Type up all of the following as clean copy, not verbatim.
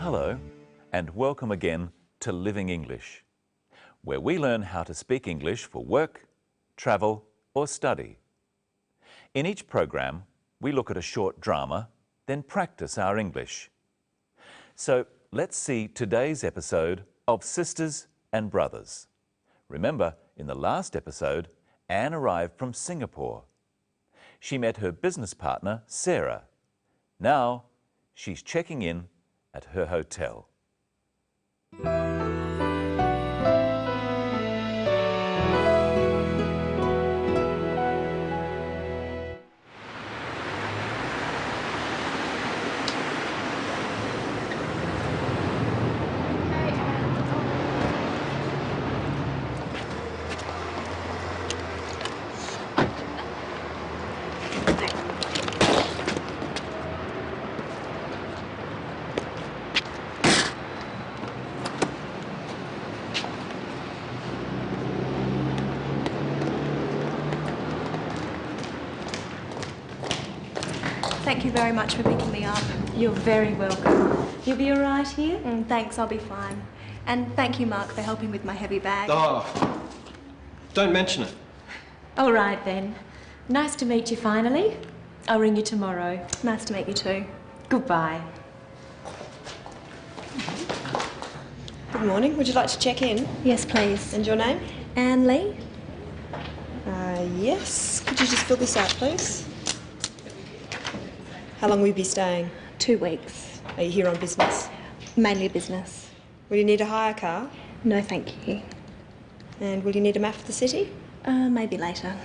Hello, and welcome again to Living English, where we learn how to speak English for work, travel, or study. In each program, we look at a short drama, then practice our English. So let's see today's episode of Sisters and Brothers. Remember, in the last episode, Anne arrived from Singapore. She met her business partner, Sarah. Now, she's checking in at her hotel. Thank you very much for picking me up. You're very welcome. You'll be all right here? Thanks, I'll be fine. And thank you, Mark, for helping with my heavy bag. Oh, don't mention it. All right then. Nice to meet you finally. I'll ring you tomorrow. Nice to meet you too. Goodbye. Good morning. Would you like to check in? Yes, please. And your name? Anne Lee? Yes. Could you just fill this out, please? How long will you be staying? 2 weeks. Are you here on business? Mainly business. Will you need a hire car? No, thank you. And will you need a map of the city? Maybe later.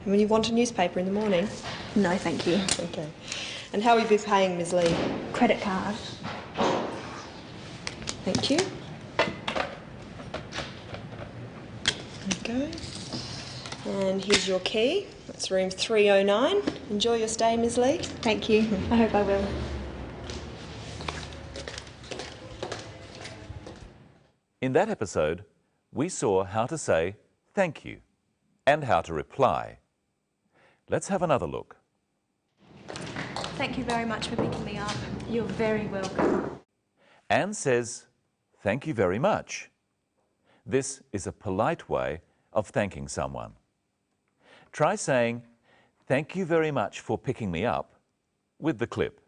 And will you want a newspaper in the morning? No, thank you. Okay. And how will you be paying, Ms. Lee? Credit card. Thank you. Okay. And here's your key. That's room 309. Enjoy your stay, Ms. Lee. Thank you. I hope I will. In that episode, we saw how to say thank you and how to reply. Let's have another look. Thank you very much for picking me up. You're very welcome. Anne says, "Thank you very much." This is a polite way of thanking someone. Try saying, "Thank you very much for picking me up," with the clip.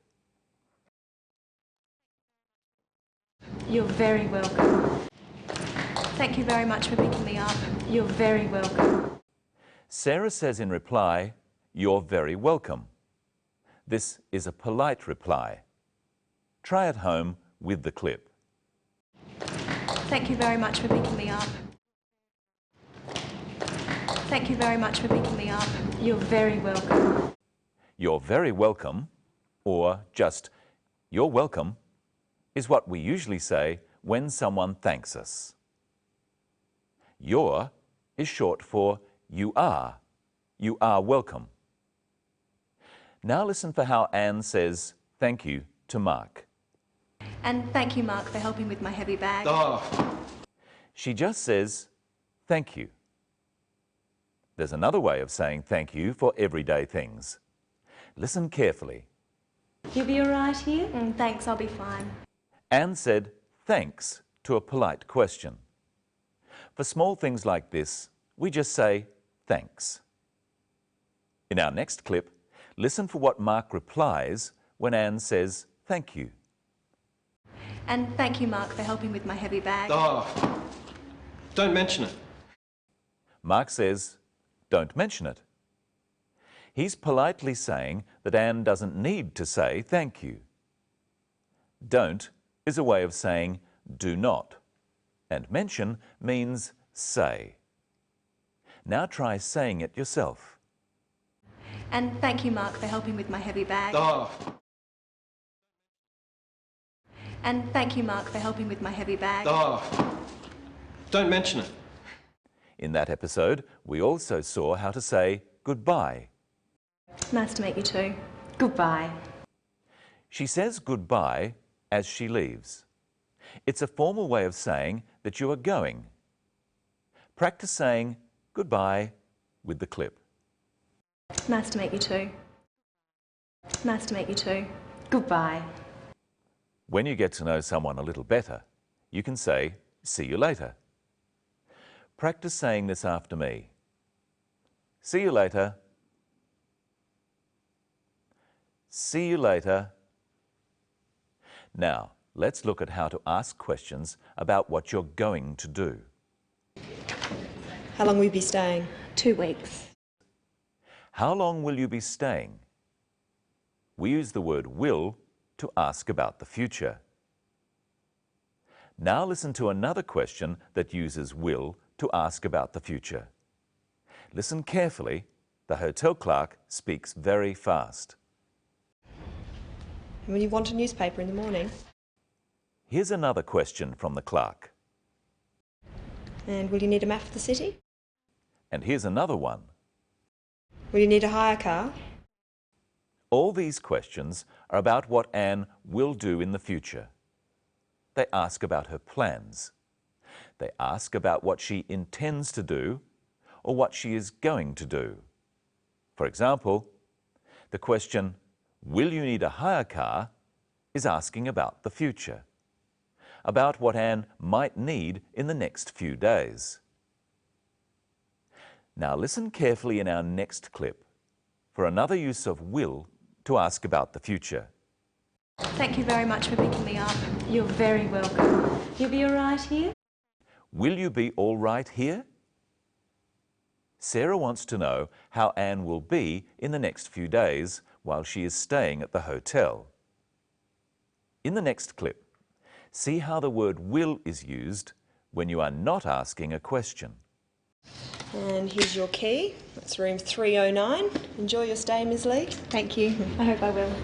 You're very welcome. Thank you very much for picking me up. You're very welcome. Sarah says in reply, "You're very welcome." This is a polite reply. Try at home with the clip. Thank you very much for picking me up. Thank you very much for picking me up. You're very welcome. "You're very welcome," or just "You're welcome," is what we usually say when someone thanks us. "You're" is short for "you are." You are welcome. Now listen for how Anne says thank you to Mark. And thank you, Mark, for helping with my heavy bag. Oh, She just says thank you. There's another way of saying thank you for everyday things. Listen carefully. You'll be all right here? Thanks, I'll be fine. Anne said thanks to a polite question. For small things like this, we just say thanks. In our next clip, listen for what Mark replies when Anne says thank you. And thank you, Mark, for helping with my heavy bag. oh, don't mention it. Mark says, "Don't mention it." He's politely saying that Anne doesn't need to say thank you. Don't is a way of saying do not, and mention means say. Now try saying it yourself. And thank you, Mark, for helping with my heavy bag. Oh, And thank you, Mark, for helping with my heavy bag. oh, don't mention it. In that episode, we also saw how to say goodbye. Nice to meet you too. Goodbye. She says goodbye as she leaves. It's a formal way of saying that you are going. Practice saying goodbye with the clip. Nice to meet you too. Nice to meet you too. Goodbye. When you get to know someone a little better, you can say, "See you later." Practice saying this after me. See you later. See you later. Now, let's look at how to ask questions about what you're going to do. How long will you be staying? 2 weeks. How long will you be staying? We use the word will to ask about the future. Now listen to another question that uses will to ask about the future. Listen carefully. The hotel clerk speaks very fast. Will you want a newspaper in the morning? Here's another question from the clerk. And will you need a map of the city? And here's another one. Will you need a hire car? All these questions are about what Anne will do in the future. They ask about her plans. They ask about what she intends to do or what she is going to do. For example, the question, "Will you need a hire car?" is asking about the future, about what Anne might need in the next few days. Now listen carefully in our next clip for another use of will to ask about the future. Thank you very much for picking me up. You're very welcome. You'll be all right here? Will you be all right here? Sarah wants to know how Anne will be in the next few days while she is staying at the hotel. In the next clip, see how the word will is used when you are not asking a question. And here's your key. That's room 309. Enjoy your stay, Ms. Lee. Thank you. I hope I will.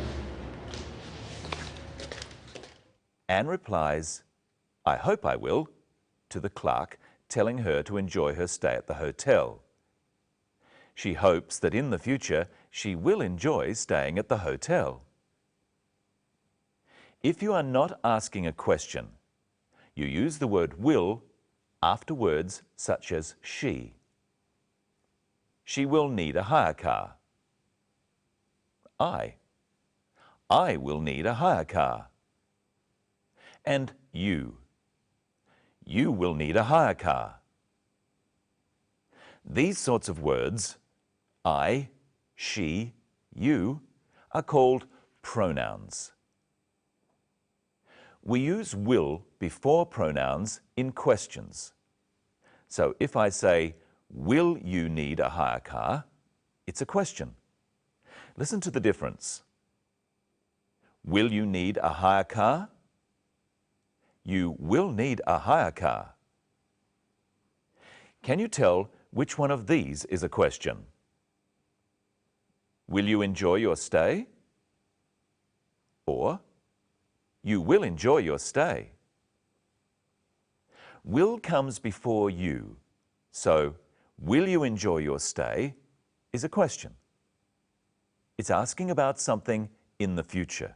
Anne replies, "I hope I will," to the clerk, telling her to enjoy her stay at the hotel. She hopes that in the future she will enjoy staying at the hotel. If you are not asking a question, you use the word will after words such as she. She will need a hire car. I will need a hire car. And you will need a hire car. These sorts of words, I, she, you, are called pronouns. We use will before pronouns in questions. So if I say, "Will you need a hire car?" it's a question. Listen to the difference. Will you need a hire car? You will need a hire car. Can you tell which one of these is a question? Will you enjoy your stay? Or, you will enjoy your stay. Will comes before you, so will you enjoy your stay is a question. It's asking about something in the future.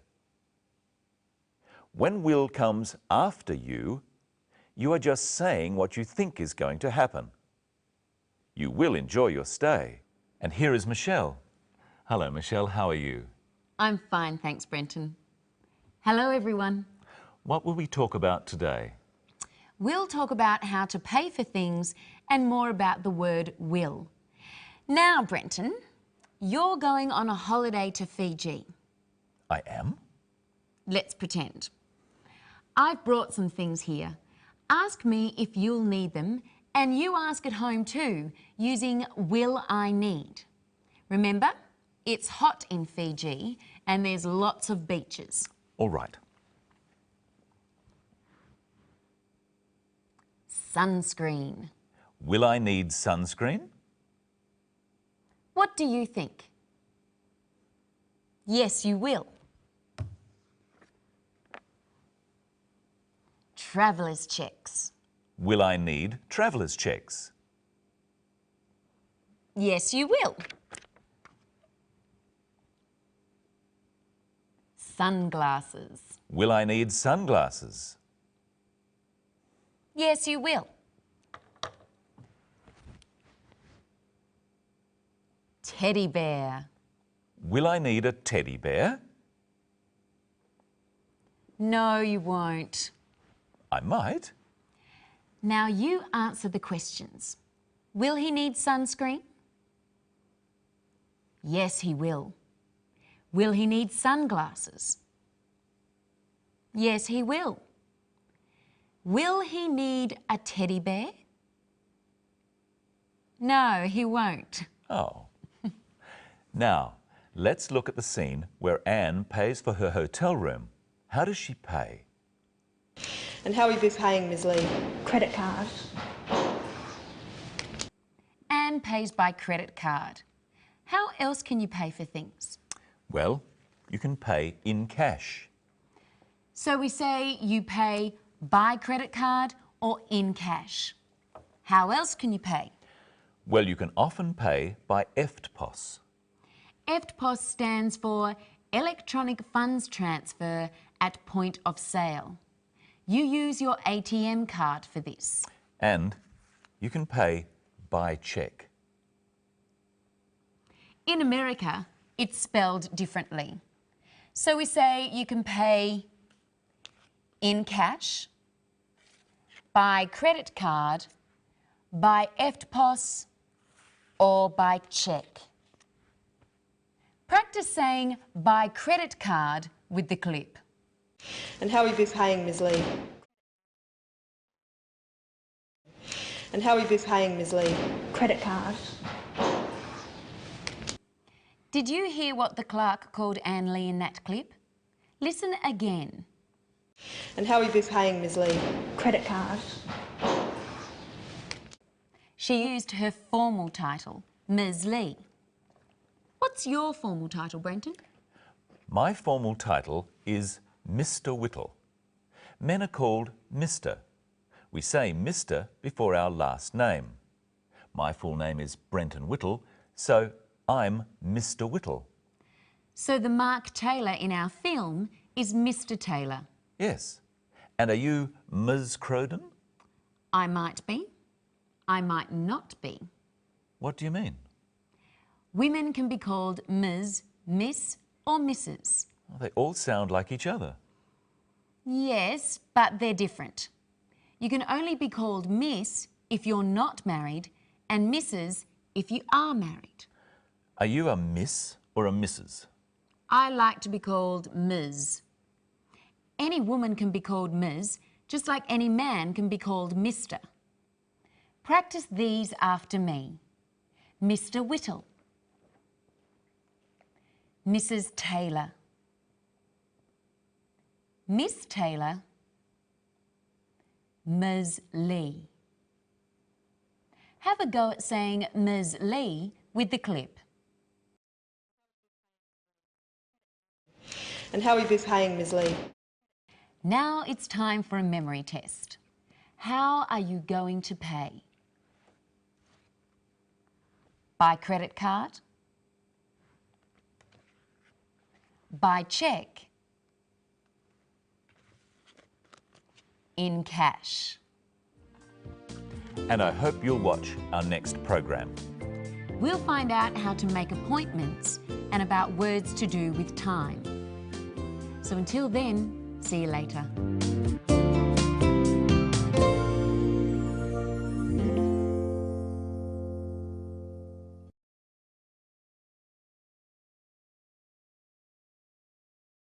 When will comes after you, you are just saying what you think is going to happen. You will enjoy your stay. And here is Michelle. Hello, Michelle. How are you? I'm fine, thanks, Brenton. Hello, everyone. What will we talk about today? We'll talk about how to pay for things and more about the word will. Now, Brenton, you're going on a holiday to Fiji. I am? Let's pretend. I've brought some things here. Ask me if you'll need them, and you ask at home too, using will I need. Remember, it's hot in Fiji and there's lots of beaches. All right. Sunscreen. Will I need sunscreen? What do you think? Yes, you will. Traveller's checks. Will I need traveller's checks? Yes, you will. Sunglasses. Will I need sunglasses? Yes, you will. Teddy bear. Will I need a teddy bear? No, you won't. I might. Now you answer the questions. Will he need sunscreen? Yes, he will. Will he need sunglasses? Yes, he will. Will he need a teddy bear? No, he won't. Oh. Now, let's look at the scene where Anne pays for her hotel room. How does she pay? And how will you be paying, Ms. Lee? Credit card. Anne pays by credit card. How else can you pay for things? Well, you can pay in cash. So we say you pay by credit card or in cash. How else can you pay? Well, you can often pay by EFTPOS. EFTPOS stands for Electronic Funds Transfer at Point of Sale. You use your ATM card for this. And you can pay by cheque. In America, it's spelled differently. So we say you can pay in cash, by credit card, by EFTPOS, or by cheque. Practice saying by credit card with the clip. And how will you be paying, Ms. Lee? And how will you be paying, Ms. Lee? Credit card. Did you hear what the clerk called Anne Lee in that clip? Listen again. And how will you be paying, Ms. Lee? Credit card. She used her formal title, Ms. Lee. What's your formal title, Brenton? My formal title is Mr. Whittle. Men are called Mr. We say Mr. before our last name. My full name is Brenton Whittle, so I'm Mr. Whittle. So the Mark Taylor in our film is Mr. Taylor. Yes. And are you Ms. Crowden? I might be. I might not be. What do you mean? Women can be called Ms., Miss or Mrs. Well, they all sound like each other. Yes, but they're different. You can only be called Miss if you're not married and Mrs. if you are married. Are you a Miss or a Mrs.? I like to be called Ms. Any woman can be called Ms, just like any man can be called Mr. Practice these after me. Mr. Whittle. Mrs. Taylor. Miss Taylor. Ms. Lee. Have a go at saying Ms. Lee with the clip. And how will you be paying, Ms. Lee? Now it's time for a memory test. How are you going to pay? By credit card? By cheque? In cash? And I hope you'll watch our next program. We'll find out how to make appointments and about words to do with time. So until then, see you later.